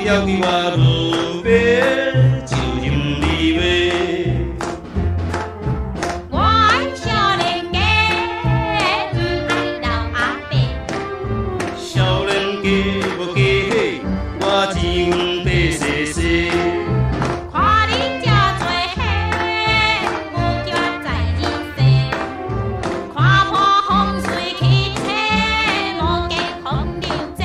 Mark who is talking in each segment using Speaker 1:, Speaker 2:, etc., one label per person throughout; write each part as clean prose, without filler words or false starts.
Speaker 1: 了去我路边，就任你话。
Speaker 2: 我少年家，不爱老阿伯。
Speaker 1: 少年家无家伙，我只愿白细细。
Speaker 2: 看恁这做伙，无脚在人世。看破风水起车，无计风流济。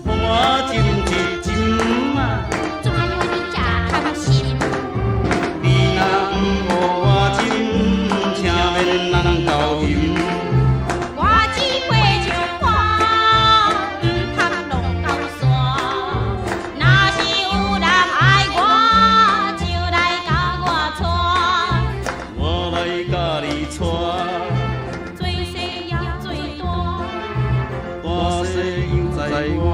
Speaker 1: 我斟一斟啊，
Speaker 2: 怎样你这贪心？
Speaker 1: 你若毋互我斟，请免人高兴。
Speaker 2: 我只会唱歌，唔通弄到山。若是有人爱我，就来甲我娶。
Speaker 1: 我来甲你娶，
Speaker 2: 最细也最大。
Speaker 1: 大细又在我。